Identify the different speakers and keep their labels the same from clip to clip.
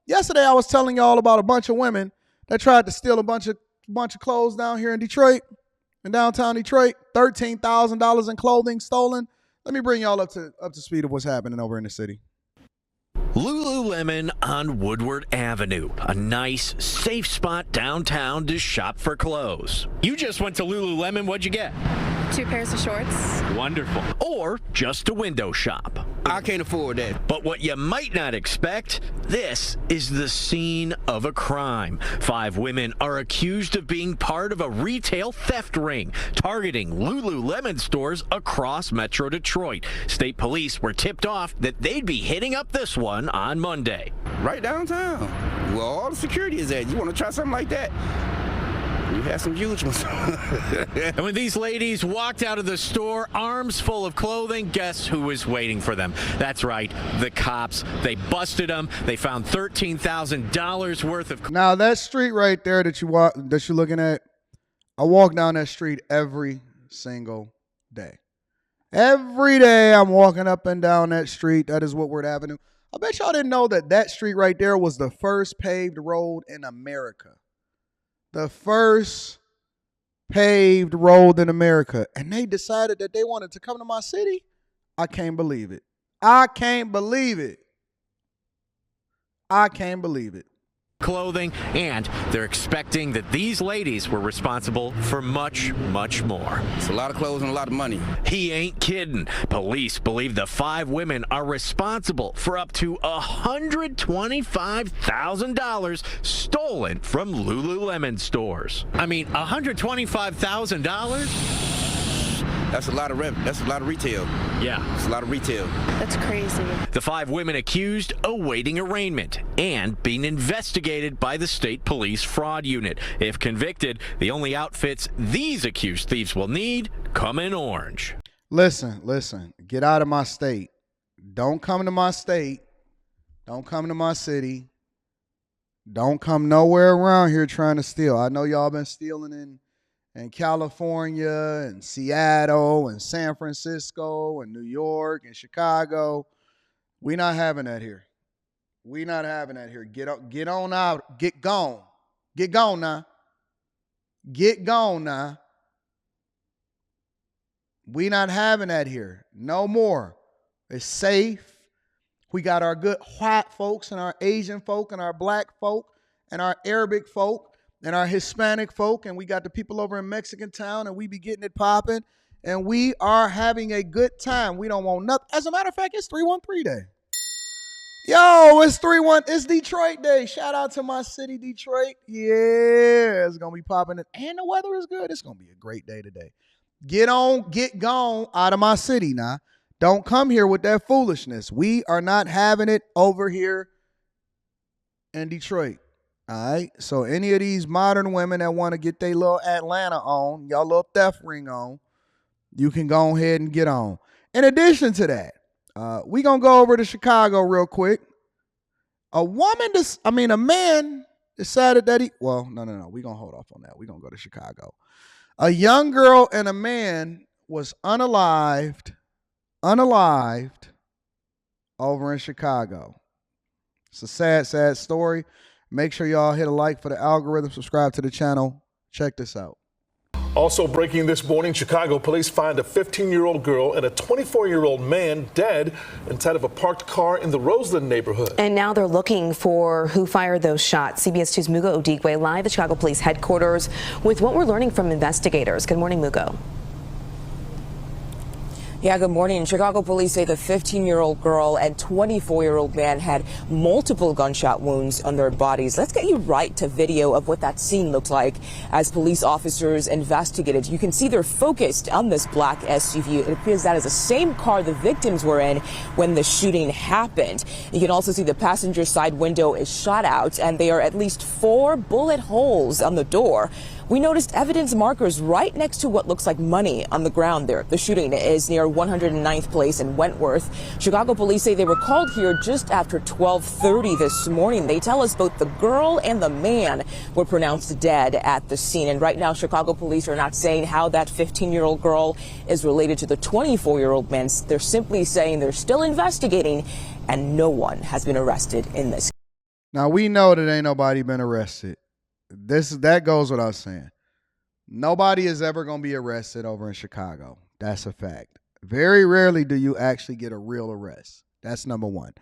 Speaker 1: Yesterday, I was telling y'all about a bunch of women that tried to steal a bunch of clothes down here in Detroit, in downtown Detroit. $13,000 in clothing stolen. Let me bring y'all up to speed of what's happening over in the city.
Speaker 2: Lululemon on Woodward Avenue, a nice, safe spot downtown to shop for clothes. You just went to Lululemon. What'd you get?
Speaker 3: 2 pairs of shorts.
Speaker 2: Wonderful. Or just a window shop.
Speaker 4: I can't afford that.
Speaker 2: But what you might not expect, this is the scene of a crime. 5 women are accused of being part of a retail theft ring, targeting Lululemon stores across Metro Detroit. State police were tipped off that they'd be hitting up this one on Monday.
Speaker 4: Right downtown. Well, all the security is at. You want to try something like that? We had some huge ones.
Speaker 2: And when these ladies walked out of the store, arms full of clothing, guess who was waiting for them? That's right, the cops. They busted them. They found $13,000 worth of.
Speaker 1: Now that street right there that you're looking at, I walk down that street every single day. Every day I'm walking up and down that street. That is Woodward Avenue. I bet y'all didn't know that street right there was the first paved road in America. The first paved road in America. And they decided that they wanted to come to my city. I can't believe it. I can't believe it. I can't believe it.
Speaker 2: Clothing, and they're expecting that these ladies were responsible for much, much more.
Speaker 4: It's a lot of clothes and a lot of money.
Speaker 2: He ain't kidding. Police believe the 5 women are responsible for up to $125,000 stolen from Lululemon stores. I mean, $125,000?
Speaker 4: That's a lot of revenue. That's a lot of retail.
Speaker 2: Yeah.
Speaker 4: It's a lot of retail.
Speaker 3: That's crazy.
Speaker 2: The 5 women accused awaiting arraignment and being investigated by the state police fraud unit. If convicted, the only outfits these accused thieves will need come in orange.
Speaker 1: Listen. Get out of my state. Don't come to my state. Don't come to my city. Don't come nowhere around here trying to steal. I know y'all been stealing in California and Seattle and San Francisco and New York and Chicago. We not having that here. We not having that here. Get on out. Get gone. Get gone now. Get gone now. We not having that here. No more. It's safe. We got our good white folks and our Asian folk and our black folk and our Arabic folk and our Hispanic folk, and we got the people over in Mexican town, and we be getting it popping, and we are having a good time. We don't want nothing. As a matter of fact, it's 313 Day. Yo, it's Detroit Day. Shout out to my city, Detroit. Yeah, it's going to be popping. And the weather is good. It's going to be a great day today. Get gone out of my city now. Don't come here with that foolishness. We are not having it over here in Detroit. All right, so any of these modern women that want to get their little Atlanta on, y'all little theft ring on, you can go ahead and get on. In addition to that, we going to go over to Chicago real quick. A man decided that no. We're going to hold off on that. We're going to go to Chicago. A young girl and a man was unalived over in Chicago. It's a sad, sad story. Make sure y'all hit a like for the algorithm, subscribe to the channel. Check this out.
Speaker 5: Also breaking this morning, Chicago police find a 15-year-old girl and a 24-year-old man dead inside of a parked car in the Roseland neighborhood.
Speaker 6: And now they're looking for who fired those shots. CBS 2's Mugo Odigwe live at Chicago Police headquarters with what we're learning from investigators. Good morning, Mugo.
Speaker 7: Yeah, good morning. Chicago police say the 15-year-old girl and 24-year-old man had multiple gunshot wounds on their bodies. Let's get you right to video of what that scene looked like as police officers investigated. You can see they're focused on this black SUV. It appears that is the same car the victims were in when the shooting happened. You can also see the passenger side window is shot out, and there are at least 4 bullet holes on the door. We noticed evidence markers right next to what looks like money on the ground there. The shooting is near 109th Place in Wentworth. Chicago police say they were called here just after 12:30 this morning. They tell us both the girl and the man were pronounced dead at the scene. And right now, Chicago police are not saying how that 15-year-old girl is related to the 24-year-old man. They're simply saying they're still investigating and no one has been arrested in this.
Speaker 1: Now we know that ain't nobody been arrested. That goes without saying. Nobody is ever going to be arrested over in Chicago. That's a fact. Very rarely do you actually get a real arrest. That's number one.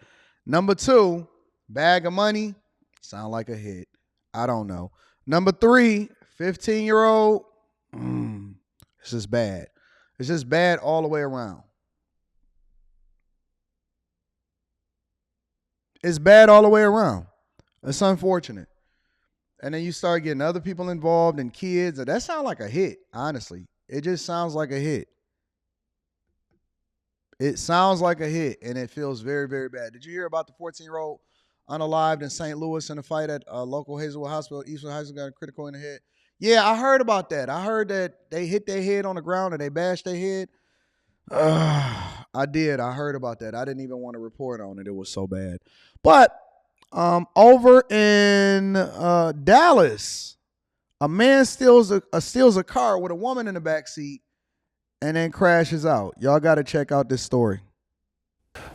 Speaker 1: Number two, bag of money, sound like a hit. I don't know. Number three, 15-year-old, it's just bad. It's just bad all the way around. It's bad all the way around. It's unfortunate. And then you start getting other people involved and kids. That sounds like a hit, honestly. It just sounds like a hit. It sounds like a hit, and it feels very, very bad. Did you hear about the 14-year-old unalived in St. Louis in a fight at a local Hazelwood Hospital? Eastwood High School got a critical in the head. Yeah, I heard about that. I heard that they hit their head on the ground and they bashed their head. I did. I heard about that. I didn't even want to report on it. It was so bad. But over in Dallas, a man steals a car with a woman in the back seat and then crashes out. Y'all got to check out this story.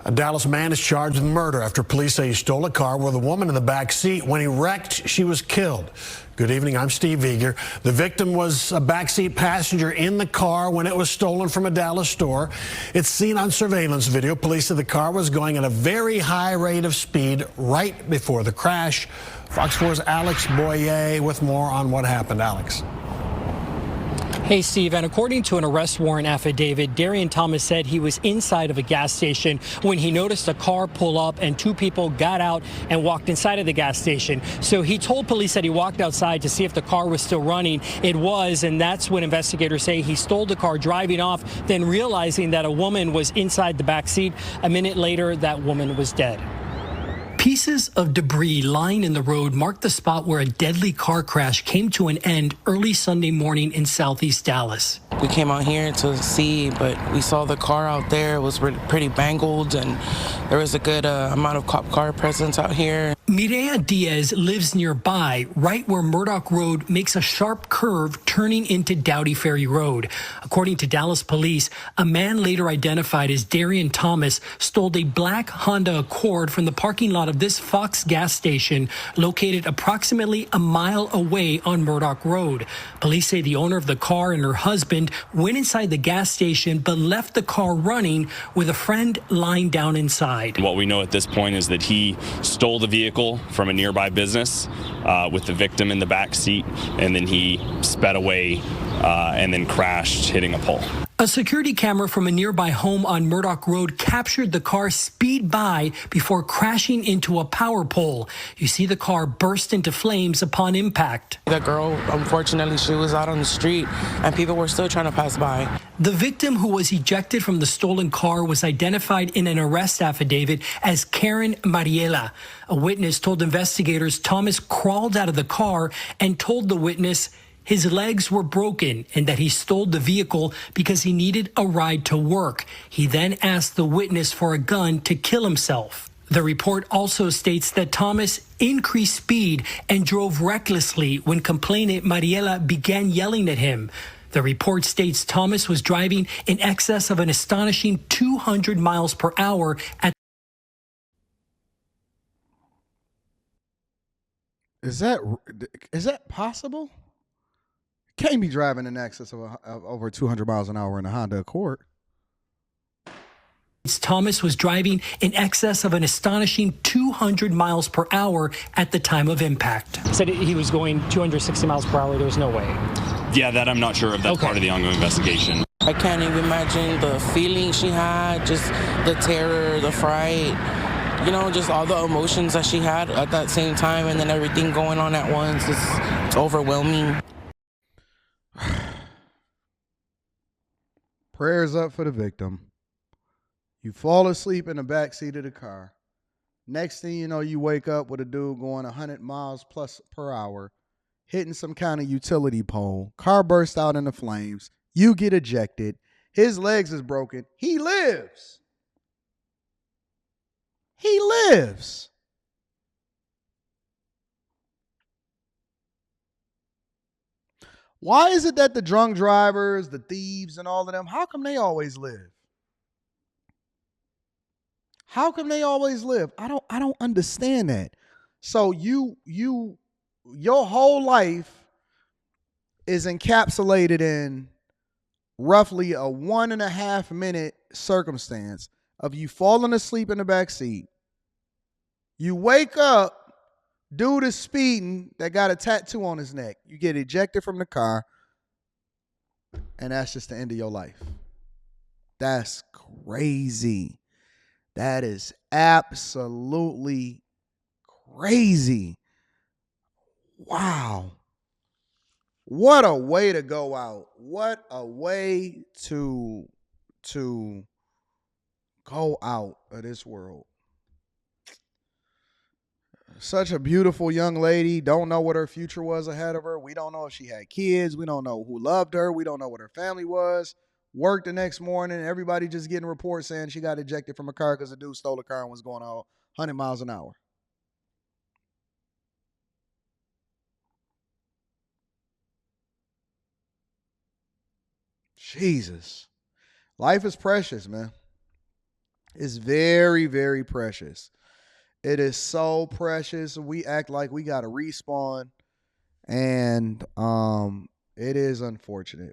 Speaker 8: A Dallas man is charged with murder after police say he stole a car with a woman in the back seat. When he wrecked, she was killed. Good evening, I'm Steve Eager. The victim was a backseat passenger in the car when it was stolen from a Dallas store. It's seen on surveillance video. Police said the car was going at a very high rate of speed right before the crash. Fox 4's Alex Boyer with more on what happened. Alex.
Speaker 9: Hey, Steve, and according to an arrest warrant affidavit, Darian Thomas said he was inside of a gas station when he noticed a car pull up and two people got out and walked inside of the gas station. So he told police that he walked outside to see if the car was still running. It was, and that's when investigators say he stole the car driving off, then realizing that a woman was inside the back seat. A minute later, that woman was dead. Pieces of debris lying in the road mark the spot where a deadly car crash came to an end early Sunday morning in southeast Dallas.
Speaker 10: We came out here to see, but we saw the car out there. It was pretty mangled, and there was a good amount of cop car presence out here.
Speaker 9: Mireya Diaz lives nearby, right where Murdoch Road makes a sharp curve turning into Dowdy Ferry Road. According to Dallas police, a man later identified as Darian Thomas stole a black Honda Accord from the parking lot of this Fox gas station located approximately a mile away on Murdoch Road. Police say the owner of the car and her husband went inside the gas station but left the car running with a friend lying down inside.
Speaker 11: What we know at this point is that he stole the vehicle from a nearby business with the victim in the back seat, and then he sped away and then crashed, hitting a pole.
Speaker 9: A security camera from a nearby home on Murdoch Road captured the car speed by before crashing into a power pole. You see the car burst into flames upon impact.
Speaker 10: The girl, unfortunately, she was out on the street and people were still trying to pass by.
Speaker 9: The victim, who was ejected from the stolen car, was identified in an arrest affidavit as Karen Mariela. A witness told investigators Thomas crawled out of the car and told the witness his legs were broken and that he stole the vehicle because he needed a ride to work. He then asked the witness for a gun to kill himself. The report also states that Thomas increased speed and drove recklessly when complainant Mariela began yelling at him. The report states Thomas was driving in excess of an astonishing 200 miles per hour at.
Speaker 1: Is that possible? Can't be driving in excess of over 200 miles an hour in a Honda Accord.
Speaker 9: Thomas was driving in excess of an astonishing 200 miles per hour at the time of impact. Said he was going 260 miles per hour. There was no way.
Speaker 11: Yeah, that I'm not sure of. That's part of the ongoing investigation.
Speaker 10: I can't even imagine the feeling she had, just the terror, the fright, you know, just all the emotions that she had at that same time, and then everything going on at once. It's overwhelming.
Speaker 1: Prayers up for the victim. You fall asleep in the back seat of the car. Next thing you know, you wake up with a dude going 100 miles plus per hour, hitting some kind of utility pole. Car bursts out into flames. You get ejected. His legs is broken. He lives. He lives. Why is it that the drunk drivers, the thieves, and all of them, how come they always live? How come they always live? I don't understand that. So your whole life is encapsulated in roughly a 1.5 minute circumstance of you falling asleep in the back seat. You wake up, dude is speeding that got a tattoo on his neck. You get ejected from the car, and that's just the end of your life. That's crazy. That is absolutely crazy. Wow. What a way to go out. What a way to go out of this world. Such a beautiful young lady. Don't know what her future was ahead of her. We don't know if she had kids. We don't know who loved her. We don't know what her family was. Worked the next morning. Everybody just getting reports saying she got ejected from a car because the dude stole a car and was going out 100 miles an hour. Jesus. Life is precious, man. It's very, very precious. It is so precious. We act like we got to respawn, and it is unfortunate.